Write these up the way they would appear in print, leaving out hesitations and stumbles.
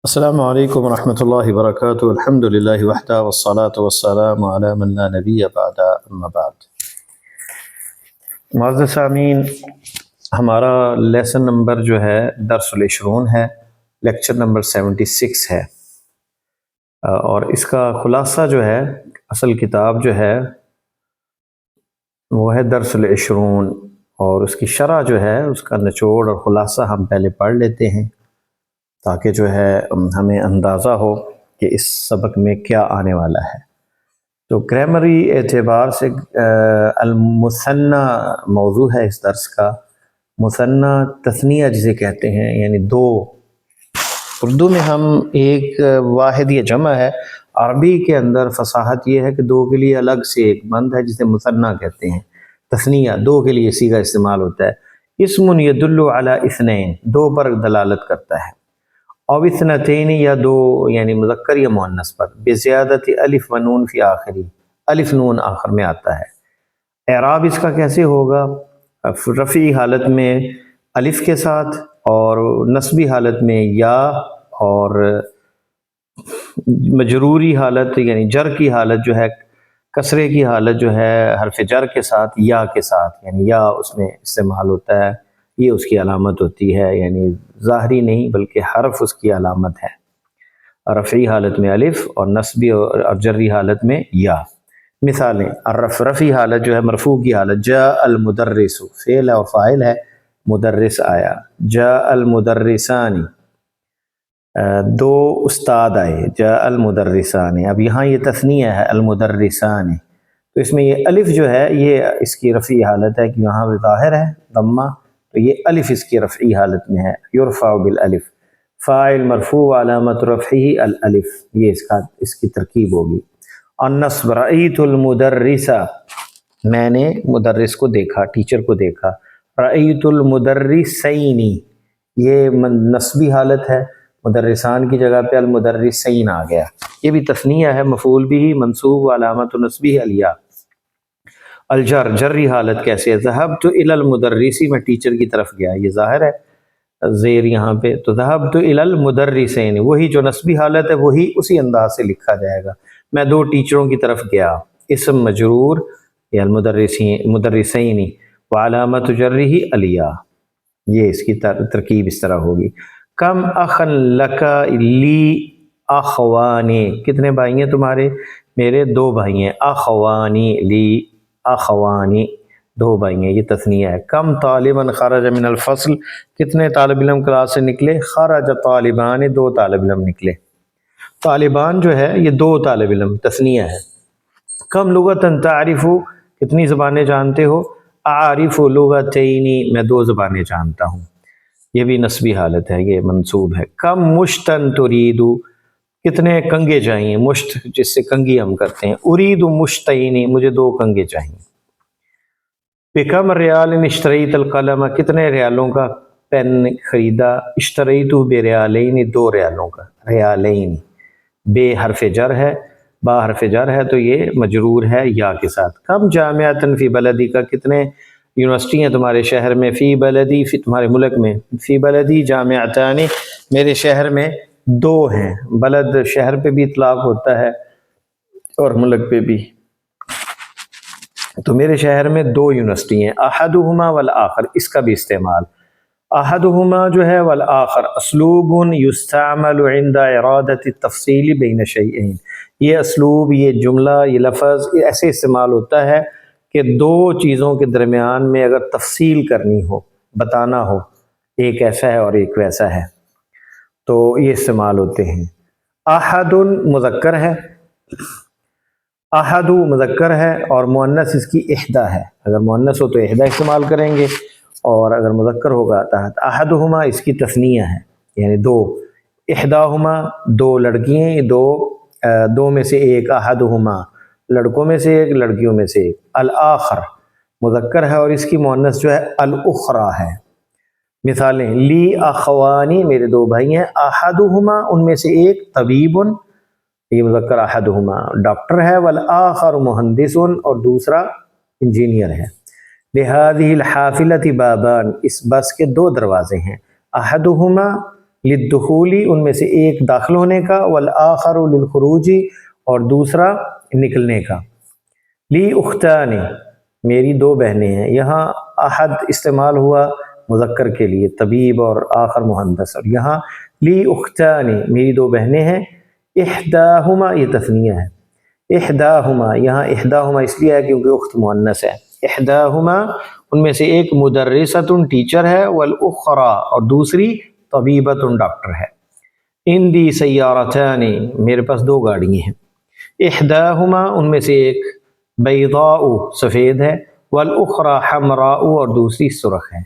السلام علیکم ورحمۃ اللہ وبرکاتہ۔ الحمد للہ وحدہ والصلاة والسلام علی من لا نبی بعد اما بعد۔ معزز سامعین، ہمارا لیسن نمبر جو ہے درس العشرون ہے، لیکچر نمبر 76 ہے، اور اس کا خلاصہ جو ہے، اصل کتاب جو ہے وہ ہے درس العشرون، اور اس کی شرح جو ہے اس کا نچوڑ اور خلاصہ ہم پہلے پڑھ لیتے ہیں تاکہ جو ہے ہمیں اندازہ ہو کہ اس سبق میں کیا آنے والا ہے۔ تو گرامری اعتبار سے المثنی موضوع ہے اس درس کا۔ مثنی تثنیہ جسے کہتے ہیں، یعنی دو۔ اردو میں ہم ایک واحد یا جمع ہے، عربی کے اندر فصاحت یہ ہے کہ دو کے لیے الگ سے ایک بند ہے جسے مثنی کہتے ہیں۔ تثنیہ دو کے لیے صیغہ استعمال ہوتا ہے۔ اسم یدل علی اثنین، دو پر دلالت کرتا ہے، او اثنتین یا دو، یعنی مذکر یا مؤنث پر، بزیادت الف و نون فی آخری، الف نون آخر میں آتا ہے۔ اعراب اس کا کیسے ہوگا؟ رفعی حالت میں الف کے ساتھ، اور نصبی حالت میں یا، اور مجروری حالت یعنی جر کی حالت جو ہے، کسرے کی حالت جو ہے حرف جر کے ساتھ یا کے ساتھ، یعنی یا اس میں استعمال ہوتا ہے، یہ اس کی علامت ہوتی ہے، یعنی ظاہری نہیں بلکہ حرف اس کی علامت ہے۔ رفعی حالت میں الف، اور نصبی اور جری حالت میں یا۔ مثالیں: رفعی حالت جو ہے مرفوع کی حالت، جاء المدرس، فعل اور فاعل ہے، مدرس آیا۔ جاء المدرسان، دو استاد آئے، جاء المدرسان۔ اب یہاں یہ تثنیہ ہے، المدرسان، تو اس میں یہ الف جو ہے یہ اس کی رفعی حالت ہے کہ یہاں ظاہر ہے ضمہ، تو یہ الف اس کی رفعی حالت میں ہے، یرفع بالالف۔ فاعل مرفوع علامت رفعہ الالف، یہ اس کی ترکیب ہوگی۔ النصب: رأیت المدرس، میں نے مدرس کو دیکھا، ٹیچر کو دیکھا۔ رأیت المدرسین، یہ نصبی حالت ہے، مدرسان کی جگہ پہ المدرسین آ گیا، یہ بھی تثنیہ ہے، مفعول بھی منصوب علامت نصبہ الیاء۔ الجر: جری حالت کیسے ہے؟ ذهبت الی المدرس، میں ٹیچر کی طرف گیا، یہ ظاہر ہے زیر یہاں پہ، تو ذهبت الی المدرسین، وہی جو نصبی حالت ہے وہی اسی انداز سے لکھا جائے گا، میں دو ٹیچروں کی طرف گیا۔ اسم مجرور یا المدرسین، وعلامت جرہ الیاء، یہ اس کی ترکیب اس طرح ہوگی۔ کم اخ لک لی اخوانی، کتنے بھائی ہیں تمہارے؟ میرے دو بھائی ہیں۔ اخوانی لی اخوانی، دو بھائی ہیں، یہ تثنیہ ہے۔ کم طالبا خرج من الفصل، کتنے طالب علم کلاس سے نکلے؟ خرج طالبان، دو طالب علم نکلے۔ طالبان جو ہے یہ دو طالب علم، تثنیہ ہے۔ کم لغتاً تعرف، کتنی زبانیں جانتے ہو؟ اعرف لغتین، میں دو زبانیں جانتا ہوں، یہ بھی نصبی حالت ہے، یہ منصوب ہے۔ کم مشتن ترید، کتنے کنگے چاہیے؟ مشت جس سے کنگھی ہم کرتے ہیں، ارید مشتین، مجھے دو کنگے چاہیے۔ بکم ریال اشتریت القلم، کتنے ریالوں کا پین خریدا؟ اشتریت بریالین، دو ریالوں کا، ریالین۔ بے حرف جر ہے، با حرف جر ہے تو یہ مجرور ہے یا کے ساتھ۔ کم جامعۃ فی بلدی کا، کتنے یونیورسٹی ہیں تمہارے شہر میں؟ فی بلدی، فی تمہارے ملک میں، فی بلدی جامعتان، میرے شہر میں دو ہیں۔ بلد شہر پہ بھی اطلاق ہوتا ہے اور ملک پہ بھی، تو میرے شہر میں دو یونیورسٹی ہیں۔ احدہما والآخر، اس کا بھی استعمال، احدہما جو ہے والآخر، اسلوب یستعمل عند ارادۃ التفصیل بین شیئین، یہ اسلوب، یہ جملہ، یہ لفظ ایسے استعمال ہوتا ہے کہ دو چیزوں کے درمیان میں اگر تفصیل کرنی ہو، بتانا ہو، ایک ایسا ہے اور ایک ویسا ہے، تو یہ استعمال ہوتے ہیں۔ احد مذکر ہے، احد مذکر ہے، اور مؤنث اس کی احدا ہے، اگر مؤنث ہو تو احدا استعمال کریں گے، اور اگر مذکر ہوگا تحت۔ احدہما اس کی تثنیہ ہے، یعنی دو۔ احداہما دو لڑکیاں، دو میں سے ایک، احدہما لڑکوں میں سے ایک، لڑکیوں میں سے ایک۔ الآخر مذکر ہے اور اس کی مؤنث جو ہے الاخری ہے۔ مثالیں: لی اخوانی، میرے دو بھائی ہیں۔ احدہما ان میں سے ایک، طبیب، یہ مذکر احدہما ڈاکٹر ہے، والآخر مہندس، اور دوسرا انجینئر ہے۔ لہذہ الحافلۃ بابان، اس بس کے دو دروازے ہیں۔ احدہما للدخولی ان میں سے ایک داخل ہونے کا، والآخر للخروجی اور دوسرا نکلنے کا۔ لی اختانی میری دو بہنیں ہیں، یہاں احد استعمال ہوا مذکر کے لیے، طبیب اور آخر مہندس، اور یہاں لی اختانی میری دو بہنیں ہیں، احداہما یہ تثنیہ ہے، احداہما یہاں احداہما اس لیے ہے کیونکہ اخت مؤنث ہے، احداہما ان میں سے ایک مدرسۃ ٹیچر ہے، والاخری اور دوسری طبیبۃ ڈاکٹر ہے۔ عندی سیارتان میرے پاس دو گاڑیاں ہیں، احداہما ان میں سے ایک بیضاء سفید ہے، والاخری حمراء اور دوسری سرخ ہے،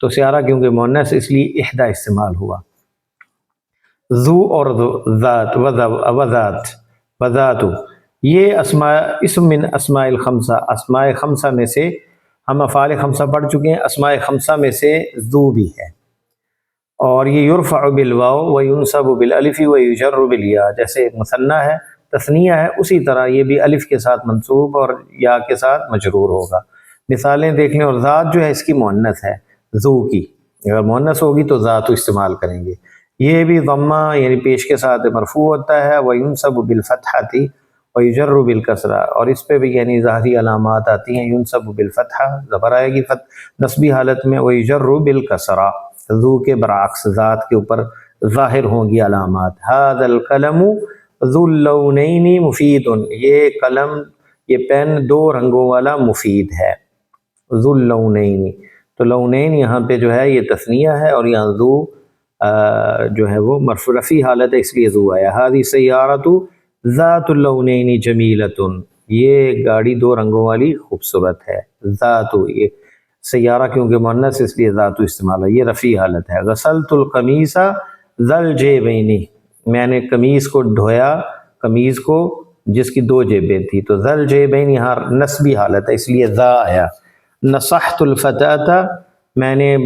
تو سیارہ کیونکہ مؤنث اس لیے احدا استعمال ہوا۔ ذو اور ذات وذات یہ اسم من اسماء الخمسہ، اسماء خمسہ میں سے، ہم افعال خمسہ پڑھ چکے ہیں، اسماء خمسہ میں سے ذو بھی ہے، اور یہ یرفع بالواو وینصب بالالف ویجر بالیاء، جیسے مثنیٰ ہے تثنیہ ہے اسی طرح یہ بھی الف کے ساتھ منصوب اور یا کے ساتھ مجرور ہوگا۔ مثالیں دیکھ لیں، اور ذات جو ہے اس کی مؤنث ہے ذو کی، اگر مؤنث ہوگی تو ذات استعمال کریں گے۔ یہ بھی ضمہ یعنی پیش کے ساتھ مرفوع ہوتا ہے، وینصب بالفتحۃ ویجر بالکسرہ، اور اس پہ بھی یعنی ظاہری علامات آتی ہیں، ینصب بالفتحہ زبر آئے گی نصبی حالت میں، ویجر بالکسرہ ذو کے برعکس ذات کے اوپر ظاہر ہوں گی علامات۔ ھذا القلم ذو اللونین مفید، یہ قلم یہ پین دو رنگوں والا مفید ہے، ذو اللونین، تو لونین یہاں پہ جو ہے یہ تثنیہ ہے، اور یہاں ذو جو ہے وہ مرفوع رفیع حالت ہے اس لیے ذو آیا۔ ھذی سیارۃ ذات اللونین جمیلۃ، یہ گاڑی دو رنگوں والی خوبصورت ہے، ذات یہ سیارہ کیونکہ مؤنث اس لیے ذات استعمال ہے، یہ رفیع حالت ہے۔ غسلت القمیص ذا الجیبین، میں نے قمیص کو دھویا، قمیص کو جس کی دو جیبیں تھی، تو ذا الجیبین یہاں نصبی حالت ہے اس لیے ذا آیا۔ نصحت الفتاة، میں نے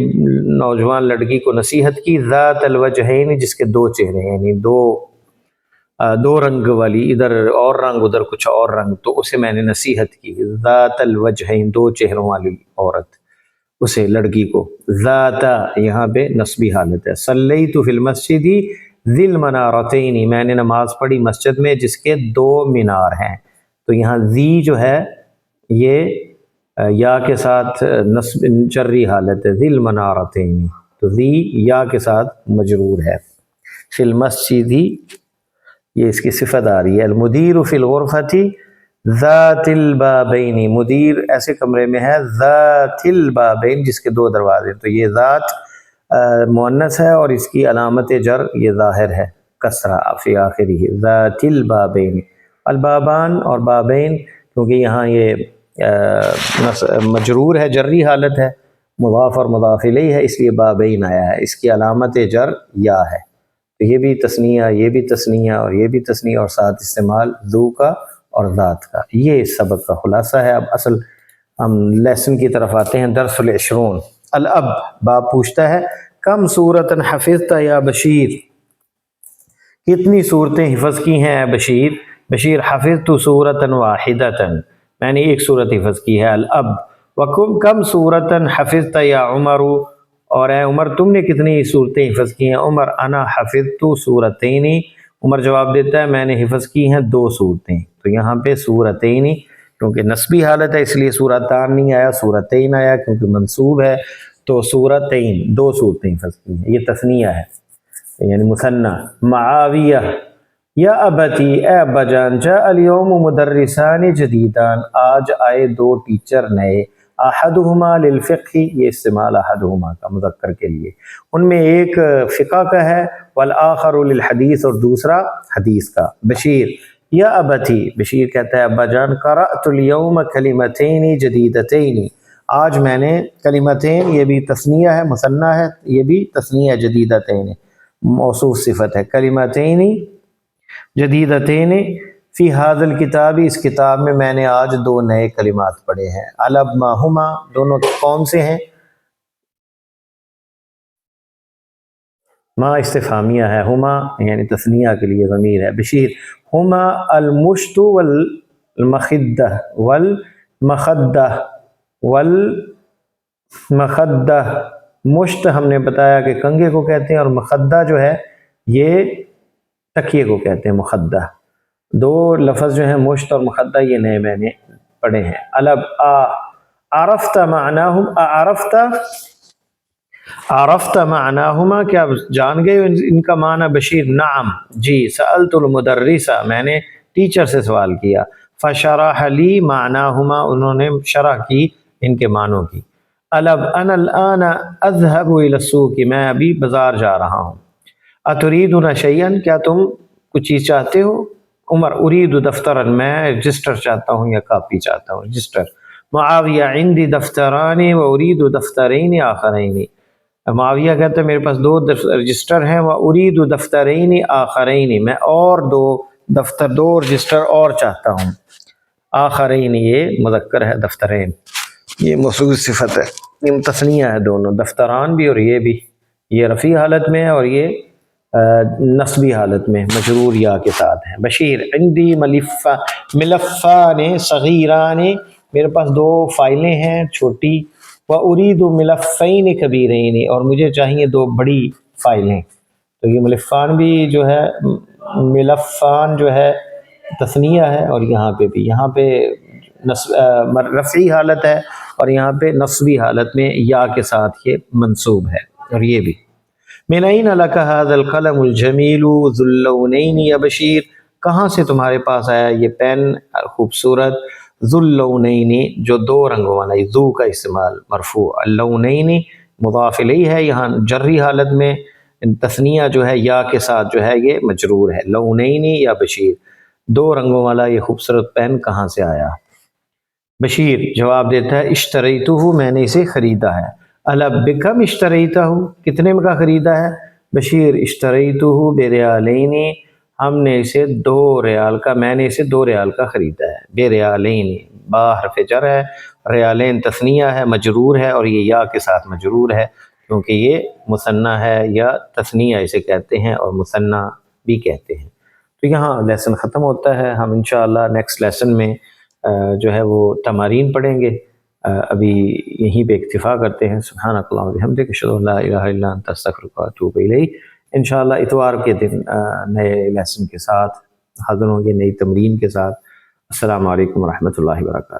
نوجوان لڑکی کو نصیحت کی، ذات الوجہین جس کے دو چہرے ہیں، یعنی دو رنگ والی، ادھر اور رنگ ادھر کچھ اور رنگ، تو اسے میں نے نصیحت کی، ذات الوجہین دو چہروں والی عورت، اسے لڑکی کو۔ ذات یہاں پہ نصبی حالت ہے۔ صلیت فی المسجد ذی المنارتین، میں نے نماز پڑھی مسجد میں جس کے دو مینار ہیں، تو یہاں ذی جو ہے یہ یا کے ساتھ نصب جری حالت ہے، ذی المنارتین، تو ذی یا کے ساتھ مجرور ہے۔ فی المسجد یہ اس کی صفت آ رہی ہے۔ المدیر فی الغرفۃ ذات البابین، مدیر ایسے کمرے میں ہے ذات البابین جس کے دو دروازے، تو یہ ذات مؤنث ہے اور اس کی علامت جر یہ ظاہر ہے، کسرہ فی آخری، ذات البابین، البابان اور بابین کیونکہ یہاں یہ مجرور ہے، جری حالت ہے، مضاف اور مضاف الیہ ہے اس لیے بابین آیا ہے، اس کی علامت جر یا ہے، تو یہ بھی تثنیہ، یہ بھی تثنیہ اور یہ بھی تثنیہ، اور ساتھ استعمال ذو کا اور ذات کا۔ یہ اس سبق کا خلاصہ ہے۔ اب اصل ہم لیسن کی طرف آتے ہیں، درس العشرون۔ الاب باب پوچھتا ہے کم سورۃ حفظت یا بشیر، کتنی صورتیں حفظ کی ہیں اے بشیر؟ بشیر حفظت سورۃ واحدۃ، میں نے ایک صورت حفظ کی ہے۔ الاب وکم کم سورۃ حفظت یا عمر، اور اے عمر تم نے کتنی صورتیں حفظ کی ہیں؟ عمر انا حفظت سورتین، عمر جواب دیتا ہے میں نے حفظ کی ہیں دو صورتیں، تو یہاں پہ سورتین کیونکہ نسبی حالت ہے اس لیے سورتان نہیں آیا، سورتین آیا کیونکہ منصوب ہے، تو سورتین دو صورتیں حفظ کی ہیں، یہ تثنیہ ہے یعنی مثنیٰ۔ معاویہ یا ابتی، اے ابا جان، جاء الیوم مدرسان جدیدان، آج آئے دو ٹیچر نئے، احدہما للفقہ، یہ استعمال احدہما کا مذکر کے لیے، ان میں ایک فقہ کا ہے، والآخر للحدیث اور دوسرا حدیث کا۔ بشیر یا ابتی، بشیر کہتا ہے ابا جان، قرأت اليوم کلمتین جدیدتین، آج میں نے کلمتین، یہ بھی تثنیہ ہے مثنیٰ ہے، یہ بھی تثنیہ جدیدتین موصوف صفت ہے، کلمتین جدیدتین فی ھذا الکتاب، اس کتاب میں نے آج دو نئے کلمات پڑھے ہیں۔ الاب ما ہما، دونوں کون سے ہیں؟ ما استفہامیہ ہے، ہما یعنی تثنیہ کے لیے ضمیر ہے۔ بشیر ہما المشط والمخدہ والمخدہ مشت ہم نے بتایا کہ کنگھے کو کہتے ہیں، اور مخدہ جو ہے یہ تکیے کو کہتے ہیں مخدہ۔ دو لفظ جو ہیں مشت اور مخدہ یہ نئے میں نے پڑھے ہیں۔ الب عرفت معناہم، عرفت معناہما، کیا جان گئے ان کا معنی؟ بشیر نعم جی، سألت المدرسہ، میں نے ٹیچر سے سوال کیا، فشرح لی معناہما، انہوں نے شرح کی ان کے معنوں کی۔ الب انا الان اذهب الى السوق، میں ابھی بازار جا رہا ہوں۔ اتريدون شيئا، کیا تم کچھ چیز چاہتے ہو؟ عمر اريد دفترا، میں رجسٹر چاہتا ہوں یا کاپی چاہتا ہوں، رجسٹر۔ معاویہ عندي دفتران واريد دفترين آخرين، معاویہ کہتے ہیں میرے پاس دو رجسٹر ہیں، واريد دفترين آخرين، میں اور دو رجسٹر اور چاہتا ہوں۔ آخرین یہ مذکر ہے، دفترین یہ موصول صفت ہے، یہ تثنیہ ہے دونوں، دفتران بھی اور یہ بھی، یہ رفیع حالت میں ہے اور یہ نصبی حالت میں مجرور یا کے ساتھ ہے۔ بشیر عندی ملفان صغیران، میرے پاس دو فائلیں ہیں چھوٹی، واريد ملفین کبیرین، اور مجھے چاہیے دو بڑی فائلیں۔ تو یہ ملفان بھی جو ہے، ملفان جو ہے تثنیہ ہے، اور یہاں پہ بھی، یہاں پہ رفعی حالت ہے اور یہاں پہ نصبی حالت میں یا کے ساتھ یہ منصوب ہے۔ اور یہ بھی من این لک ھذا القلم الجمیل ذو اللونین، یا بشیر کہاں سے تمہارے پاس آیا یہ پین خوبصورت، ذو اللونین جو دو رنگوں والا، ذو کا استعمال مرفوع، اللونین مضاف الیہ ہے، یہاں جری حالت میں تثنیہ جو ہے یا کے ساتھ جو ہے یہ مجرور ہے، لونین یا بشیر دو رنگوں والا یہ خوبصورت پین کہاں سے آیا؟ بشیر جواب دیتا ہے اشتریتہ، میں نے اسے خریدا ہے۔ الب بکم اشتریتہ، کتنے میں کا خریدا ہے؟ بشیر اشتریتہ بریالین، ہم نے اسے 2 ریال کا، میں نے اسے 2 ریال کا خریدا ہے۔ بریالین با حرف جر ہے، ریالین تثنیہ ہے مجرور ہے، اور یہ یا کے ساتھ مجرور ہے کیونکہ یہ مثنیٰ ہے، یا تثنیہ اسے کہتے ہیں اور مثنیٰ بھی کہتے ہیں۔ تو یہاں لیسن ختم ہوتا ہے، ہم انشاءاللہ نیکسٹ لیسن میں جو ہے وہ تمارین پڑھیں گے۔ ابھی یہیں پہ اکتفا کرتے ہیں۔ سبحانک اللہم و بحمدک، اشہد ان لا الہ الا انت استغفرک و اتوب الیک۔ انشاءاللہ اتوار کے دن نئے لیسن کے ساتھ حاضر ہوں گے، نئی تمرین کے ساتھ۔ السلام علیکم ورحمۃ اللہ وبرکاتہ۔